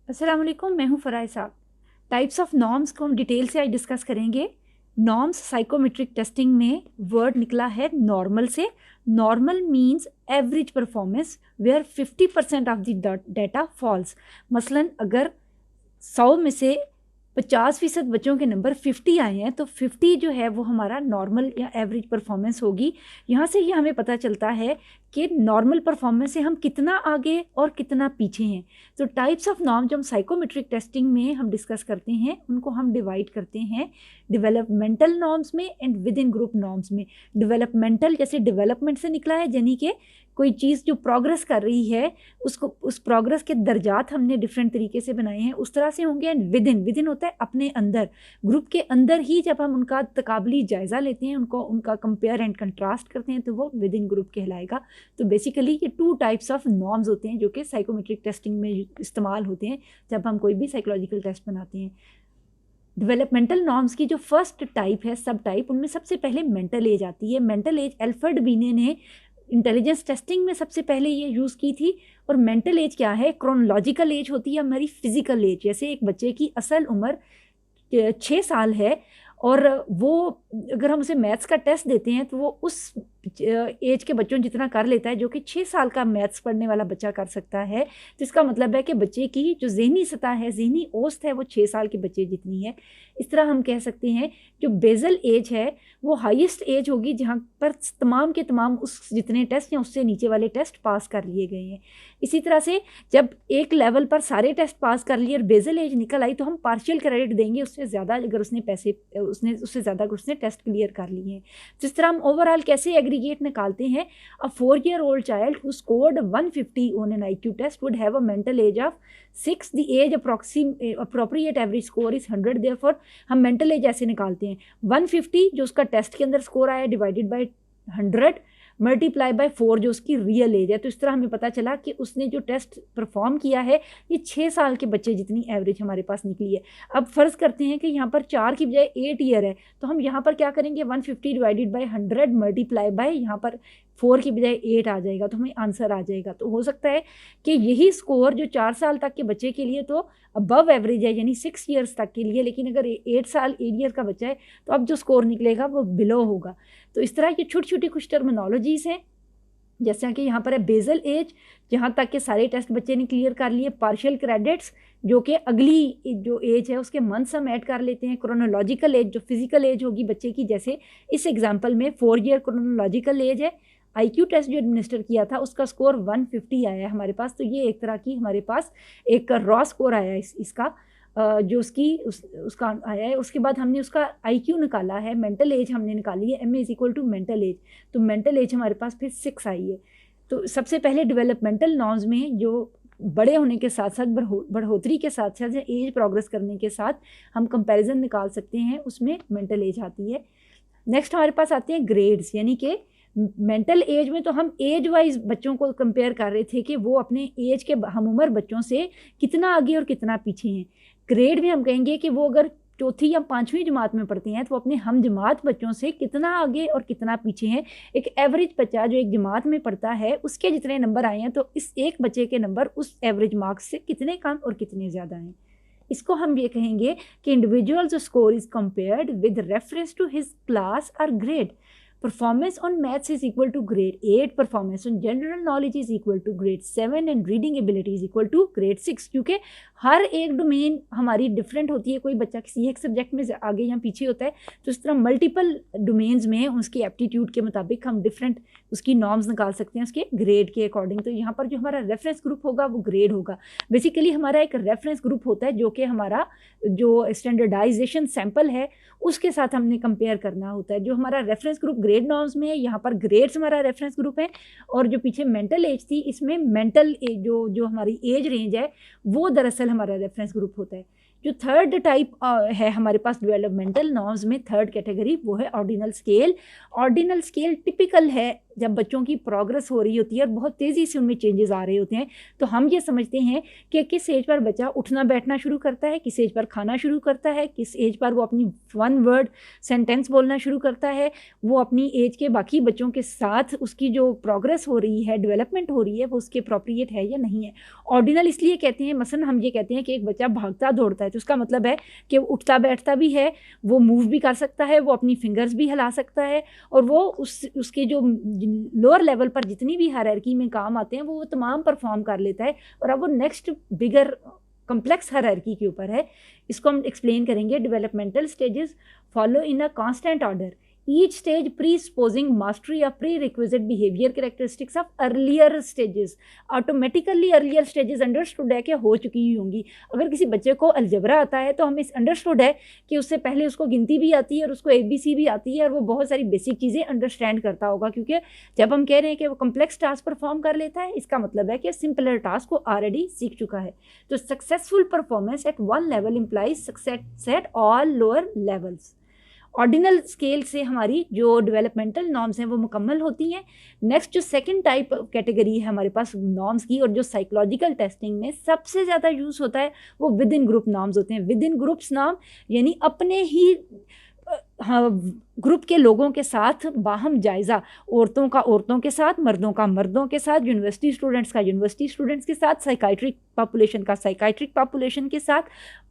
अस्सलाम वालेकुम, मैं हूँ फ़राह साहब। टाइप्स ऑफ नॉर्म्स को हम डिटेल से आज डिस्कस करेंगे। नॉर्म्स साइकोमेट्रिक टेस्टिंग में वर्ड निकला है नॉर्मल से। Normal means average performance where 50% of the data falls. मसलन अगर 100 में से 50% बच्चों के नंबर 50 आए हैं तो 50 जो है वो हमारा नॉर्मल या एवरेज परफॉर्मेंस होगी। यहाँ से ही हमें पता चलता है कि नॉर्मल परफॉर्मेंस से हम कितना आगे और कितना पीछे हैं। तो टाइप्स ऑफ नॉर्म जो हम साइकोमेट्रिक टेस्टिंग में हम डिस्कस करते हैं उनको हम डिवाइड करते हैं डेवलपमेंटल नॉर्म्स में and with in group norms में। डेवलपमेंटल जैसे डेवलपमेंट से निकला है, यानी कि कोई चीज़ जो प्रोग्रेस कर रही है उसको उस प्रोग्रेस के दर्जात हमने डिफरेंट तरीके से बनाए हैं, उस तरह से होंगे। एंड विद इन होता है अपने अंदर, ग्रुप के अंदर ही जब हम उनका तकाबली जायज़ा लेते हैं, उनका कंपेयर एंड कंट्रास्ट करते हैं तो वो विद इन ग्रुप कहलाएगा। तो बेसिकली ये 2 टाइप्स ऑफ नॉर्म्स होते हैं जो कि साइकोमेट्रिक टेस्टिंग में इस्तेमाल होते हैं जब हम कोई भी साइकोलॉजिकल टेस्ट बनाते हैं। डेवलपमेंटल नॉर्म्स की जो फर्स्ट टाइप है, सब टाइप, उनमें सबसे पहले मेंटल एज आती है। मेंटल एज एल्फ्रेड बीने ने इंटेलिजेंस टेस्टिंग में सबसे पहले ये यूज़ की थी। और मेंटल एज क्या है? क्रोनोलॉजिकल एज होती है हमारी फिजिकल एज। जैसे एक बच्चे की असल उम्र 6 साल है और वो अगर हम उसे मैथ्स का टेस्ट देते हैं तो वो उस एज के बच्चों जितना कर लेता है जो कि 6 साल का मैथ्स पढ़ने वाला बच्चा कर सकता है। तो इसका मतलब है कि बच्चे की जो ज़हनी सतह है, ज़हनी औसत है, वो 6 साल के बच्चे जितनी है। इस तरह हम कह सकते हैं जो बेजल एज है वो हाईएस्ट एज होगी जहाँ पर तमाम के तमाम उस जितने टेस्ट हैं उससे नीचे वाले टेस्ट पास कर लिए गए हैं। इसी तरह से जब एक लेवल पर सारे टेस्ट पास कर लिए और बेजल एज निकल आई तो हम पार्शियल क्रेडिट देंगे उससे ज़्यादा, अगर उसने उससे ज़्यादा उसने टेस्ट क्लियर कर लिए हैं। जिस तरह हम ओवरऑल कैसे एग्रीगेट निकालते हैं, अ 4-year-old child who scored 150 on an IQ test would have a mental age of 6. The age appropriate average score is 100. Therefore हम मेंटल एज ऐसे निकालते हैं 150 जो उसका टेस्ट के अंदर स्कोर आया डिवाइडेड बाय 100 मल्टीप्लाई बाय 4 जो उसकी रियल एज है। तो इस तरह हमें पता चला कि उसने जो टेस्ट परफॉर्म किया है ये 6 साल के बच्चे जितनी एवरेज हमारे पास निकली है। अब फ़र्ज़ करते हैं कि यहाँ पर 4 की बजाय 8 ईयर है तो हम यहाँ पर क्या करेंगे, 150 डिवाइडेड बाय 100 मल्टीप्लाई बाय यहाँ पर 4 की बजाय 8 आ जाएगा तो हमें आंसर आ जाएगा। तो हो सकता है कि यही स्कोर जो 4 साल तक के बच्चे के लिए तो अबव एवरेज है यानी 6 ईयर्स तक के लिए, लेकिन अगर 8 ईयर का बच्चा है तो अब जो स्कोर निकलेगा वो बिलो होगा। तो इस तरह की छोटी छोटी कुछ टर्मिनोलॉजीज़ हैं, जैसा कि यहाँ पर है बेजल एज जहाँ तक के सारे टेस्ट बच्चे ने क्लियर कर लिए, पार्शियल क्रेडिट्स जो कि अगली जो एज है उसके मंथ्स हम ऐड कर लेते हैं, क्रोनोलॉजिकल एज जो फिजिकल एज होगी बच्चे की, जैसे इस एग्जांपल में 4 ईयर क्रोनोलॉजिकल एज है। आईक्यू टेस्ट जो एडमिनिस्टर किया था उसका स्कोर 150 आया है हमारे पास, तो ये एक तरह की हमारे पास एक रॉ स्कोर आया है इसका जो उसका आया है। उसके बाद हमने उसका आईक्यू निकाला है, मेंटल एज हमने निकाली है, MA = मेंटल एज, तो मेंटल एज हमारे पास फिर 6 आई है। तो सबसे पहले डेवलपमेंटल नॉर्म्स में जो बड़े होने के साथ साथ बढ़ोतरी के साथ साथ एज प्रोग्रेस करने के साथ हम कंपैरिजन निकाल सकते हैं, उसमें मेंटल एज आती है। नेक्स्ट हमारे पास आते हैं ग्रेड्स, यानी कि मेंटल एज में तो हम एज वाइज बच्चों को कंपेयर कर रहे थे कि वो अपने एज के हम उम्र बच्चों से कितना आगे और कितना पीछे हैं। ग्रेड में हम कहेंगे कि वो अगर 4th या 5वीं जमात में पढ़ते हैं तो वो अपने हम जमात बच्चों से कितना आगे और कितना पीछे हैं। एक एवरेज बच्चा जो एक जमात में पढ़ता है उसके जितने नंबर आए हैं तो इस एक बच्चे के नंबर उस एवरेज मार्क्स से कितने कम और कितने ज़्यादा हैं। इसको हम ये कहेंगे कि individual's score is compared with reference to his class और grade. Performance on maths is equal to grade 8, performance on general knowledge is equal to grade 7 and reading ability is equal to grade 6। क्योंकि हर एक domain हमारी different होती है, कोई बच्चा किसी एक सब्जेक्ट में आगे या पीछे होता है तो इस तरह मल्टीपल डोमेन्स में उसकी एप्टीट्यूड के मुताबिक हम डिफरेंट उसकी नॉर्म्स निकाल सकते हैं उसके ग्रेड के अकॉर्डिंग। तो यहाँ पर जो हमारा रेफरेंस ग्रुप होगा वो ग्रेड होगा। बेसिकली हमारा एक रेफरेंस ग्रुप होता है जो कि हमारा जो स्टैंडर्डाइजेशन सैंपल है उसके साथ हमने कंपेयर करना होता है। जो हमारा रेफरेंस ग्रुप ग्रेड नॉर्म्स में है, यहाँ पर ग्रेड्स हमारा रेफरेंस ग्रुप है, और जो पीछे मेंटल एज थी इसमें मेंटल एज जो हमारी एज रेंज है वो दरअसल हमारा रेफरेंस ग्रुप होता है। जो थर्ड टाइप है हमारे पास डेवलपमेंटल नॉर्म्स में, थर्ड कैटेगरी, वो है ordinal scale. Ordinal scale typical है जब बच्चों की प्रोग्रेस हो रही होती है और बहुत तेज़ी से उनमें चेंजेस आ रहे होते हैं, तो हम ये समझते हैं कि किस एज पर बच्चा उठना बैठना शुरू करता है, किस एज पर खाना शुरू करता है, किस एज पर वो अपनी वन वर्ड सेंटेंस बोलना शुरू करता है, वो अपनी एज के बाकी बच्चों के साथ उसकी जो प्रोग्रेस हो रही है, डेवलपमेंट हो रही है, वो उसके अप्रोप्रिएट है या नहीं है। ऑर्डिनल इसलिए कहते हैं, मसलन हम ये कहते हैं कि एक बच्चा भागता दौड़ता है, तो उसका मतलब है कि वो उठता बैठता भी है, वो मूव भी कर सकता है, वो अपनी फिंगर्स भी हिला सकता है, और वो उसके जो लोअर लेवल पर जितनी भी हायरार्की में काम आते हैं वो तमाम परफॉर्म कर लेता है। और अब वो नेक्स्ट बिगर कम्प्लेक्स हायरार्की के ऊपर है। इसको हम एक्सप्लेन करेंगे। Developmental stages follow in a constant order, each stage presupposing mastery of prerequisite behavior characteristics of earlier stages। Automatically earlier stages understood है कि हो चुकी ही होंगी। अगर किसी बच्चे को अलजबरा आता है तो हमें अंडरस्टूड है कि उससे पहले उसको गिनती भी आती है और उसको ABC भी आती है और वो बहुत सारी बेसिक चीज़ें अंडरस्टैंड करता होगा, क्योंकि जब हम कह रहे हैं कि वो कम्प्लेक्स टास्क परफॉर्म कर लेता है, इसका मतलब है कि सिंपलर टास्क को ऑलरेडी सीख चुका है। तो successful performance at one level implies success at all lower levels. Ordinal scale से हमारी जो डेवलपमेंटल नॉर्म्स हैं वो मुकम्मल होती हैं। नेक्स्ट जो सेकंड टाइप कैटेगरी है हमारे पास नॉर्म्स की, और जो साइकोलॉजिकल टेस्टिंग में सबसे ज़्यादा यूज़ होता है, वो विद इन ग्रुप नॉर्म्स होते हैं। विद इन ग्रुप्स नॉर्म यानी अपने ही ग्रुप के लोगों के साथ बाहम जायज़ा, औरतों का औरतों के साथ, मर्दों का मर्दों के साथ, यूनिवर्सिटी स्टूडेंट्स का यूनिवर्सिटी स्टूडेंट्स के साथ, साइकाइट्रिक पॉपुलेशन का साइकाइट्रिक पॉपुलेशन के साथ,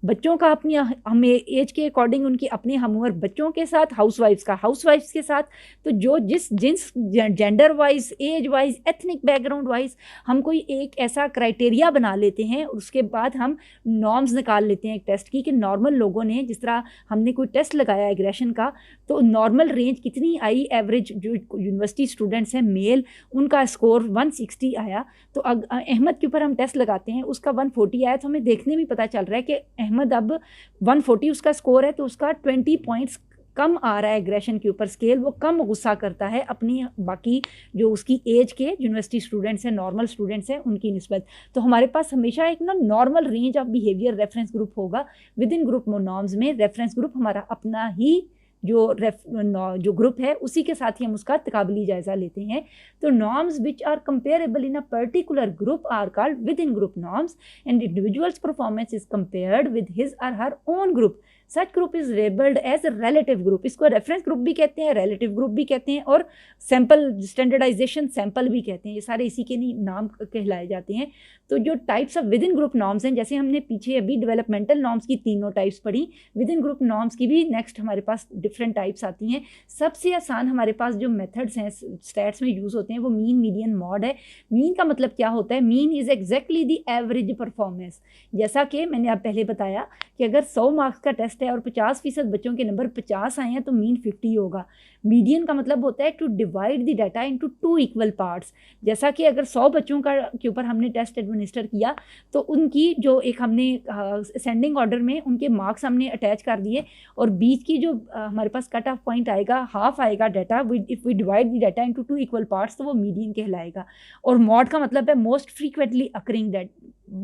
बच्चों का अपनी हमें एज के अकॉर्डिंग उनकी अपने हमउम्र बच्चों के साथ, हाउसवाइफ्स का हाउसवाइफ्स के साथ। तो जो जिस gender wise, age wise, ethnic background wise हम कोई एक ऐसा क्राइटेरिया बना लेते हैं, उसके बाद हम नॉर्म्स निकाल लेते हैं एक टेस्ट की, कि नॉर्मल लोगों ने, जिस तरह हमने कोई टेस्ट लगाया एग्रेशन का, तो नॉर्मल रेंज कितनी आई, एवरेज जो यूनिवर्सिटी स्टूडेंट्स हैं मेल, उनका स्कोर 160 आया। तो अहमद के ऊपर हम टेस्ट लगाते हैं, उसका 140 आया, तो हमें देखने में पता चल रहा है कि अहमद अब 140 उसका स्कोर है, तो उसका 20 पॉइंट्स कम आ रहा है एग्रेशन के ऊपर स्केल। वो कम गुस्सा करता है अपनी बाकी जो उसकी एज के यूनिवर्सिटी स्टूडेंट्स हैं, नॉर्मल स्टूडेंट्स हैं, उनकी निस्बत। तो हमारे पास हमेशा एक normal range of behaviour reference group होगा। विद इन ग्रुप नॉर्म्स में रेफरेंस ग्रुप हमारा अपना ही जो ग्रुप है, उसी के साथ ही हम उसका तकाबली जायज़ा लेते हैं। तो norms which are comparable in a particular group are called within group norms, and individual's performance is compared with his or her own group. Such group is labelled as relative group. इसको reference group भी कहते हैं, relative group भी कहते हैं, और sample standardisation sample भी कहते हैं। ये सारे इसी के नाम कहलाए जाते हैं। तो जो types of with in group norms हैं, जैसे हमने पीछे अभी डेवलपमेंटल नॉर्म्स की तीनों टाइप्स पढ़ी, विद इन ग्रुप नॉर्म्स की भी नेक्स्ट हमारे पास डिफरेंट टाइप्स आती हैं। सबसे आसान हमारे पास जो मेथड्स हैं स्टैट्स में यूज़ होते हैं वो मीन, मीडियन, मॉड है। मीन का मतलब क्या होता है? Mean is exactly the average performance. जैसा कि मैंने आप पहले बताया कि अगर 100 मार्क्स का टेस्ट है और 50% बच्चों के नंबर 50 आए हैं तो मीन 50 होगा। मीडियन का मतलब होता है to divide the data into 2 equal parts. जैसा कि अगर 100 बच्चों के ऊपर हमने टेस्ट एडमिनिस्टर किया तो उनकी जो एक हमने असेंडिंग ऑर्डर में उनके मार्क्स हमने अटैच कर दिए, और बीच की जो हमारे पास कट ऑफ पॉइंट आएगा, हाफ आएगा data, if we divide the data into 2 equal parts, तो वो मीडियन कहलाएगा। और मॉड का मतलब है मोस्ट फ्रीक्वेंटली अकरिंग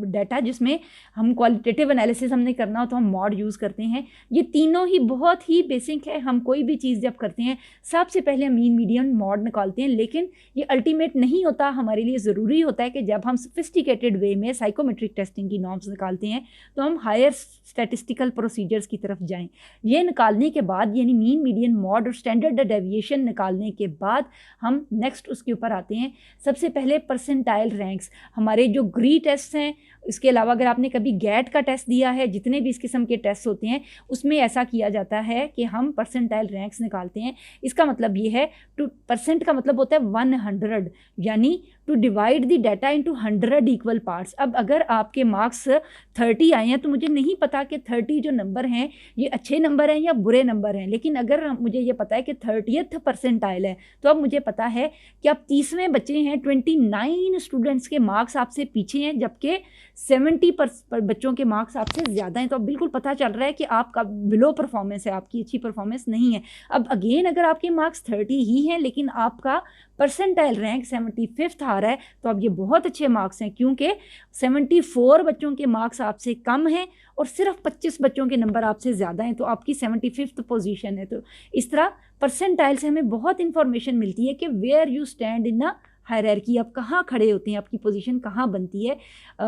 डाटा, जिसमें हम क्वालिटेटिव एनालिसिस हमने करना हो तो हम मॉड यूज़ करते हैं। ये तीनों ही बहुत ही बेसिक है। हम कोई भी चीज़ जब करते हैं सबसे पहले मीन, मीडियन, मॉड निकालते हैं, लेकिन ये अल्टीमेट नहीं होता। हमारे लिए ज़रूरी होता है कि जब हम सोफिस्टिकेटेड वे में साइकोमेट्रिक टेस्टिंग की नॉर्म्स निकालते हैं तो हम हायर स्टैटिस्टिकल प्रोसीजर्स की तरफ जाएं। ये निकालने के बाद, यानी मीन, मीडियन, मॉड और स्टैंडर्ड डेविएशन निकालने के बाद हम नेक्स्ट उसके ऊपर आते हैं। सबसे पहले परसेंटाइल रैंक्स, हमारे जो ग्री टेस्ट हैं, इसके अलावा अगर आपने कभी गैट का टेस्ट दिया है, जितने भी इस किस्म के टेस्ट होते हैं उसमें ऐसा किया जाता है कि हम परसेंटाइल रैंक्स निकालते हैं। इसका मतलब ये है, टू परसेंट का मतलब होता है 100, यानी to divide the data into 100 equal parts. अब अगर आपके मार्क्स 30 आए हैं तो मुझे नहीं पता कि 30 जो नंबर हैं ये अच्छे नंबर हैं या बुरे नंबर हैं, लेकिन अगर मुझे ये पता है कि 30th परसेंटाइल है तो अब मुझे पता है कि आप 30वें बच्चे हैं, 29 स्टूडेंट्स के मार्क्स आपसे पीछे हैं, जबकि 70 बच्चों के मार्क्स आपसे ज़्यादा हैं, तो अब बिल्कुल पता चल रहा है कि आपका बिलो परफॉर्मेंस है, आपकी अच्छी परफॉर्मेंस नहीं है। अब अगेन अगर आपके मार्क्स 30 ही हैं लेकिन आपका परसेंटाइल रैंक 75th आ रहा है, तो अब ये बहुत अच्छे मार्क्स हैं, क्योंकि 74 बच्चों के मार्क्स आपसे कम हैं और सिर्फ 25 बच्चों के नंबर आपसे ज़्यादा हैं, तो आपकी 75th पोजीशन है। तो इस तरह परसेंटाइल से हमें बहुत इंफॉर्मेशन मिलती है कि where you stand in a hierarchy, आप कहाँ खड़े होते हैं, आपकी पोजीशन कहाँ बनती है।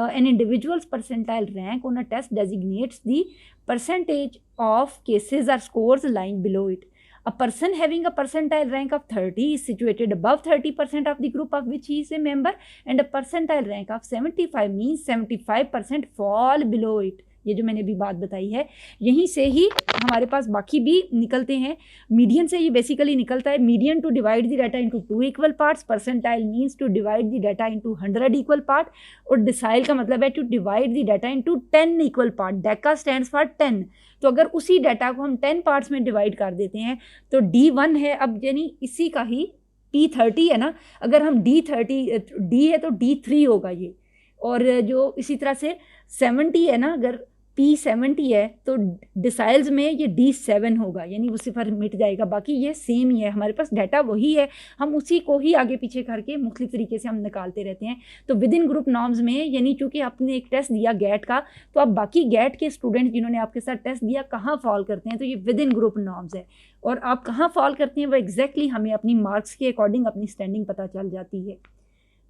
An individual's percentile rank on a test designates the percentage of cases or scores lying below it. A person having a percentile rank of 30 is situated above 30% of the group of which he is a member, and a percentile rank of 75 means 75% fall below it। ये जो मैंने अभी बात बताई है, यहीं से ही हमारे पास बाकी भी निकलते हैं। मीडियन से ये बेसिकली निकलता है, median to divide the data into 2 equal parts, percentile means to divide the data into 100 equal part, और डिसाइल का मतलब है to divide the data into 10 equal part. Deca stands for 10, तो अगर उसी डाटा को हम 10 पार्ट्स में डिवाइड कर देते हैं तो D1 है, अब यानी इसी का ही P30 है ना, अगर हम D है तो D3 होगा ये, और जो इसी तरह से 70 है ना, अगर P70 है तो डिसाइल्स में ये D7 होगा, यानी वो सिफर मिट जाएगा, बाकी ये सेम ही है, हमारे पास डाटा वही है, हम उसी को ही आगे पीछे करके मुख्तलिफ तरीके से हम निकालते रहते हैं। तो विद इन ग्रुप नॉर्म्स में, यानी चूँकि आपने एक टेस्ट दिया गैट का, तो आप बाकी गैट के स्टूडेंट्स जिन्होंने आपके साथ टेस्ट दिया कहाँ फॉल करते हैं, तो ये विद इन ग्रुप नॉर्म्स है, और आप कहाँ फॉल करते हैं वो एग्जैक्टली हमें अपनी मार्क्स के अकॉर्डिंग अपनी स्टैंडिंग पता चल जाती है।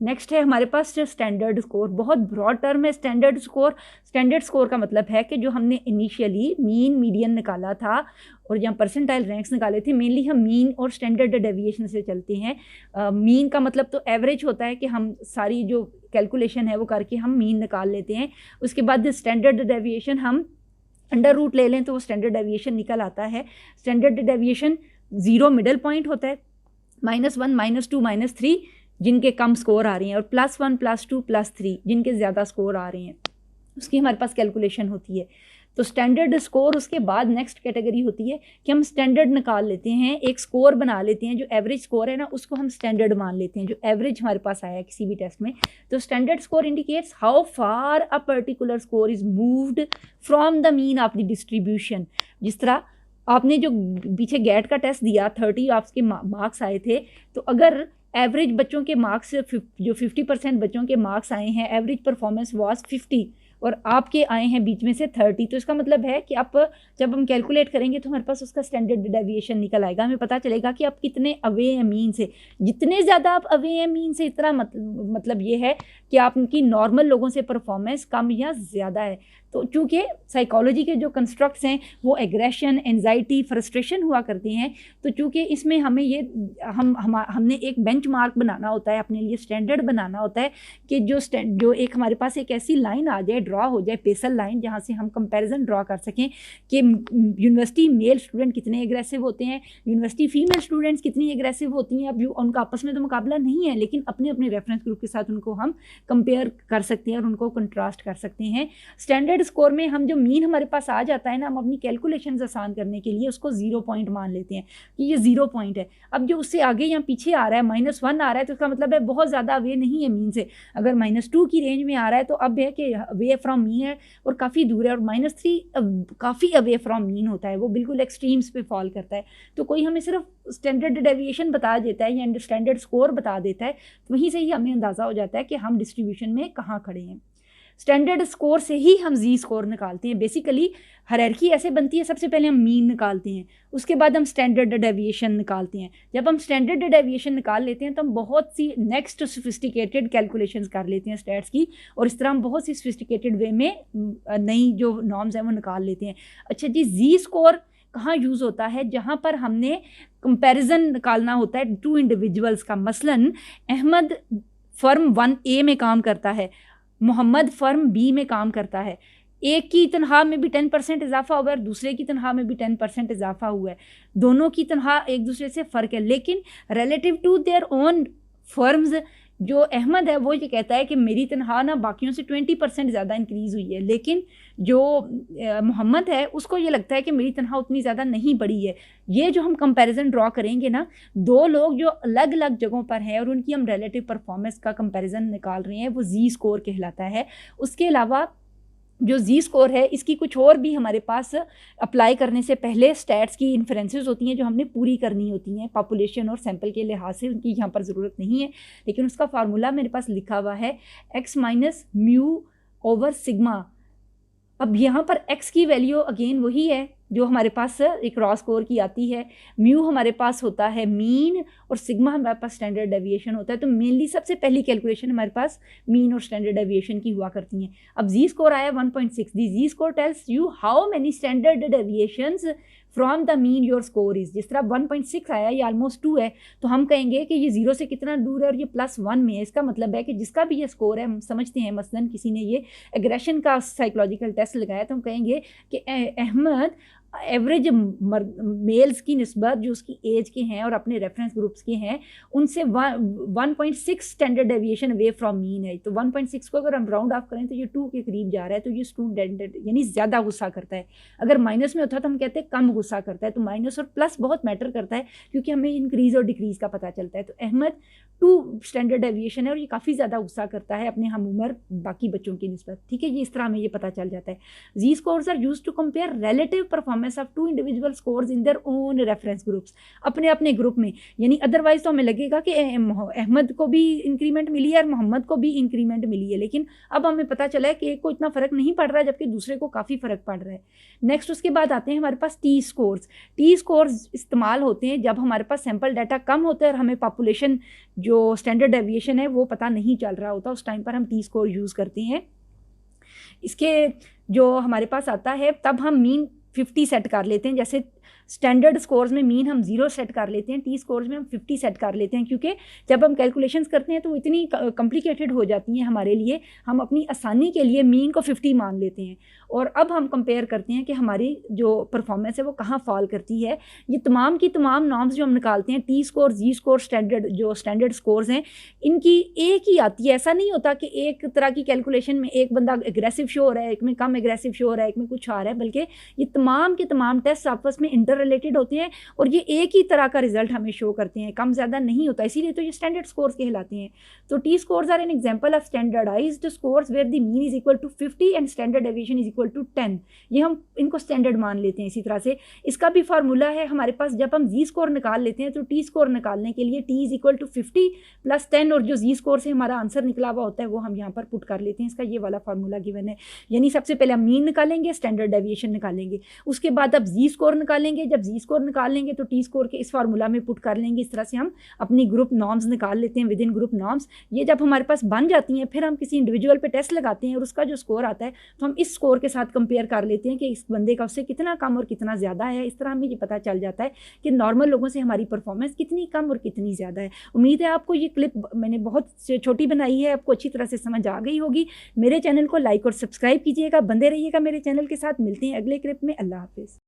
नेक्स्ट है हमारे पास स्टैंडर्ड स्कोर, बहुत ब्रॉड टर्म है स्टैंडर्ड स्कोर। स्टैंडर्ड स्कोर का मतलब है कि जो हमने इनिशियली मीन मीडियन निकाला था और जहाँ परसेंटाइल रैंक्स निकाले थे, मेनली हम मीन और स्टैंडर्ड डेविएशन से चलते हैं। मीन का मतलब तो एवरेज होता है कि हम सारी जो कैलकुलेशन है वो करके हम मीन निकाल लेते हैं। उसके बाद स्टैंडर्ड डेविएशन हम अंडर रूट ले लें तो वो स्टैंडर्ड डेविएशन निकल आता है। स्टैंडर्ड डेविएशन 0 मिडल पॉइंट होता है, -1 -2 -3 जिनके कम स्कोर आ रही हैं, और +1 +2 +3 जिनके ज़्यादा स्कोर आ रहे हैं, उसकी हमारे पास कैलकुलेशन होती है। तो स्टैंडर्ड स्कोर, उसके बाद नेक्स्ट कैटेगरी होती है कि हम स्टैंडर्ड निकाल लेते हैं, एक स्कोर बना लेते हैं, जो एवरेज स्कोर है ना उसको हम स्टैंडर्ड मान लेते हैं, जो एवरेज हमारे पास आया है किसी भी टेस्ट में। तो standard score indicates how far a particular score is moved from the mean of the distribution. जिस तरह आपने जो पीछे गैट का टेस्ट दिया, 30 आपके मार्क्स आए थे, तो अगर एवरेज बच्चों के मार्क्स जो 50% बच्चों के मार्क्स आए हैं, एवरेज परफॉर्मेंस वाज 50 और आपके आए हैं बीच में से 30, तो इसका मतलब है कि आप जब हम कैलकुलेट करेंगे तो हमारे पास उसका स्टैंडर्ड डेविएशन निकल आएगा, हमें पता चलेगा कि आप कितने अवे हैं मीन से। जितने ज़्यादा आप अवे हैं मीन से, इतना मतलब ये है कि आपकी नॉर्मल लोगों से परफॉर्मेंस कम या ज़्यादा है। तो चूँकि साइकोलॉजी के जो कंस्ट्रक्ट्स हैं वो एग्रेशन, एंजाइटी, फ्रस्ट्रेशन हुआ करते हैं, तो चूँकि इसमें हमें ये हमने एक बेंचमार्क बनाना होता है, अपने लिए स्टैंडर्ड बनाना होता है कि जो एक हमारे पास एक ऐसी लाइन आ जाए, ड्रॉ हो जाए, पेसल लाइन, जहाँ से हम कंपैरिजन ड्रॉ कर सकें कि यूनिवर्सिटी मेल स्टूडेंट कितने एग्रेसिव होते हैं, यूनिवर्सिटी फीमेल स्टूडेंट्स कितनी एग्रेसिव होती हैं। अब उनका आपस में तो मुकाबला नहीं है, लेकिन अपने अपने रेफरेंस ग्रुप के साथ उनको हम कंपेयर कर सकते हैं और उनको कंट्रास्ट कर सकते हैं। स्टैंडर्ड स्कोर में हम जो मीन हमारे पास आ जाता है ना, हम अपनी कैलकुलेशंस आसान करने के लिए उसको 0 पॉइंट मान लेते हैं कि ये 0 पॉइंट है। अब जो उससे आगे या पीछे आ रहा है, -1 आ रहा है, तो उसका मतलब है बहुत ज़्यादा अवे नहीं है मीन से। अगर -2 की रेंज में आ रहा है तो अब है कि अवे फ्रॉम मीन है और काफ़ी दूर है, और -3 काफ़ी अवे फ्रॉम मीन होता है, वो बिल्कुल एक्सट्रीम्स पे फॉल करता है। तो कोई हमें सिर्फ स्टैंडर्ड डेविएशन बता देता है या स्टैंडर्ड स्कोर बता देता है, तो वहीं से ही हमें अंदाज़ा हो जाता है कि हम डिस्ट्रीब्यूशन में कहाँ खड़े हैं। स्टैंडर्ड स्कोर से ही हम जी स्कोर निकालते हैं। बेसिकली हायरार्की ऐसे बनती है, सबसे पहले हम मीन निकालते हैं, उसके बाद हम स्टैंडर्ड डेविएशन निकालते हैं। जब हम स्टैंडर्ड डेविएशन निकाल लेते हैं तो हम बहुत सी नेक्स्ट सोफिस्टिकेटेड कैलकुलेशंस कर लेते हैं स्टैट्स की, और इस तरह हम बहुत सी सोफिस्टिकेटेड वे में नई जो नॉर्म्स हैं वो निकाल लेते हैं। अच्छा जी, जी स्कोर कहाँ यूज़ होता है? जहाँ पर हमने कंपैरिजन निकालना होता है टू इंडिविजुअल्स का। मसलन अहमद फर्म 1A में काम करता है, मोहम्मद फर्म B में काम करता है। एक की तनख्वाह में भी 10% इजाफा हुआ है और दूसरे की तनख्वाह में भी 10% इजाफा हुआ है। दोनों की तनख्वाह एक दूसरे से फ़र्क है, लेकिन relative to their own firms जो अहमद है वो ये कहता है कि मेरी तनख्वाह ना बाकियों से 20% ज़्यादा इंक्रीज़ हुई है, लेकिन जो मोहम्मद है उसको ये लगता है कि मेरी तनख्वाह उतनी ज़्यादा नहीं बढ़ी है। ये जो हम कंपैरिजन ड्रॉ करेंगे ना, दो लोग जो अलग अलग जगहों पर हैं और उनकी हम रिलेटिव परफॉर्मेंस का कंपैरिजन निकाल रहे हैं, वो जी स्कोर कहलाता है। उसके अलावा जो जी स्कोर है इसकी कुछ और भी हमारे पास अप्लाई करने से पहले स्टैट्स की इन्फ्रेंसेस होती हैं जो हमने पूरी करनी होती हैं पॉपुलेशन और सैंपल के लिहाज से, उनकी यहाँ पर ज़रूरत नहीं है, लेकिन उसका फार्मूला मेरे पास लिखा हुआ है x minus mu over sigma. अब यहाँ पर x की वैल्यू अगेन वही है जो हमारे पास एक रॉ स्कोर की आती है, म्यू हमारे पास होता है मीन और सिग्मा हमारे पास स्टैंडर्ड डेविएशन होता है। तो मेनली सबसे पहली कैलकुलेशन हमारे पास मीन और स्टैंडर्ड डेविएशन की हुआ करती हैं। अब जी स्कोर आया 1.6, the z score tells you how many standard deviations from the mean your score is. जिस तरह 1.6 आया, ये ऑलमोस्ट 2 है, तो हम कहेंगे कि ये 0 से कितना दूर है और ये +1 में है। इसका मतलब है कि जिसका भी ये स्कोर है, हम समझते हैं मसलन किसी ने ये एग्रेशन का साइकोलॉजिकल टेस्ट लगाया, तो हम कहेंगे कि अहमद एवरेज मेल्स की निस्बत जो उसकी एज के हैं और अपने रेफरेंस ग्रुप्स के हैं उनसे 1.6 standard deviation away from mean है। तो 1.6 को अगर हम राउंड ऑफ करें तो ये 2 के करीब जा रहा है, तो ये स्टूडेंट यानी ज़्यादा गुस्सा करता है। अगर माइनस में होता तो हम कहते हैं कम गुस्सा करता है। तो माइनस और प्लस बहुत मैटर करता है क्योंकि हमें इंक्रीज़ और डिक्रीज़ का पता चलता है। तो अहमद 2 स्टैंडर्ड डेविएशन है और ये काफ़ी ज़्यादा गुस्सा करता है अपने हम उम्र बाकी बच्चों की निस्बत। ठीक है, ये इस तरह हमें ये पता चल जाता है। Z scores are used to compare relative performance of 2 individual scores in their own reference groups, अपने अपने ग्रुप में। यानी अदरवाइज तो हमें लगेगा कि अहमद को भी इंक्रीमेंट मिली है और मोहम्मद को भी इंक्रीमेंट मिली है, लेकिन अब हमें पता चला है कि एक को इतना फ़र्क नहीं पड़ रहा है जबकि दूसरे को काफ़ी फ़र्क पड़ रहा है। नेक्स्ट उसके बाद आते हैं हमारे पास टी स्कोर्स। टी स्कोर्स इस्तेमाल होते हैं जब हमारे पास सैम्पल डाटा कम होता है और हमें पॉपुलेशन जो स्टैंडर्ड डेविएशन है वो पता नहीं चल रहा होता, उस टाइम पर हम टी स्कोर यूज़ करते हैं। इसके जो हमारे पास आता है तब हम मीन 50 सेट कर लेते हैं। जैसे स्टैंडर्ड स्कोर्स में मीन हम 0 सेट कर लेते हैं, टी स्कोर्स में हम 50 सेट कर लेते हैं, क्योंकि जब हम कैलकुलेशंस करते हैं तो वो इतनी कॉम्प्लिकेटेड हो जाती हैं हमारे लिए, हम अपनी आसानी के लिए मीन को 50 मान लेते हैं। और अब हम कंपेयर करते हैं कि हमारी जो परफॉर्मेंस है वो कहाँ फॉल करती है। ये तमाम की तमाम नॉर्म्स जो हम निकालते हैं, टी स्कोर, जी स्कोर, स्टैंडर्ड स्कोर्स हैं, इनकी एक ही आती है। ऐसा नहीं होता कि एक तरह की कैलकुलेशन में एक बंदा एग्रेसिव शो हो रहा है, एक में कम एग्रेसिव शो हो रहा है, एक में कुछ आ रहा है, बल्कि ये तमाम के तमाम टेस्ट आपस में इंटर रिलेटेड होते हैं और ये एक ही तरह का रिजल्ट हमें शो करते हैं, कम ज़्यादा नहीं होता, इसीलिए तो ये स्टैंडर्ड स्कोर्स कहलाते हैं। तो T scores are an example of standardised scores where the mean is equal to 50 and standard deviation is equal to 10। ये हम इनको स्टैंडर्ड मान लेते हैं। इसी तरह से इसका भी फार्मूला है हमारे पास। जब हम जी स्कोर निकाल लेते हैं तो टी स्कोर निकालने के लिए टी इज इक्वल टू 50 + 10 और जो जी स्कोर से हमारा आंसर निकला हुआ होता है वो हम यहाँ पर पुट कर लेते हैं। इसका ये वाला फार्मूला गिवन है। यानी सबसे पहले हम मीन निकालेंगे, स्टैंडर्ड डेविएशन निकालेंगे, उसके बाद अब जी स्कोर निकालेंगे। जब जी स्कोर निकाल लेंगे तो टी स्कोर के इस फार्मूला में पुट कर लेंगे। इस तरह से हम अपनी ग्रुप नॉर्म्स निकाल लेते हैं विद इन ग्रुप नॉर्म्स। ये जब हमारे पास बन जाती हैं फिर हम किसी इंडिविजुअल पे टेस्ट लगाते हैं और उसका जो स्कोर आता है तो हम इस स्कोर के साथ कंपेयर कर लेते हैं कि इस बंदे का उससे कितना कम और कितना ज़्यादा है। इस तरह हमें ये पता चल जाता है कि नॉर्मल लोगों से हमारी परफॉर्मेंस कितनी कम और कितनी ज़्यादा है। उम्मीद है आपको ये क्लिप मैंने बहुत छोटी बनाई है, आपको अच्छी तरह से समझ आ गई होगी। मेरे चैनल को लाइक और सब्सक्राइब कीजिएगा, बंदे रहिएगा मेरे चैनल के साथ। मिलते हैं अगले क्लिप में। अल्लाह हाफिज़।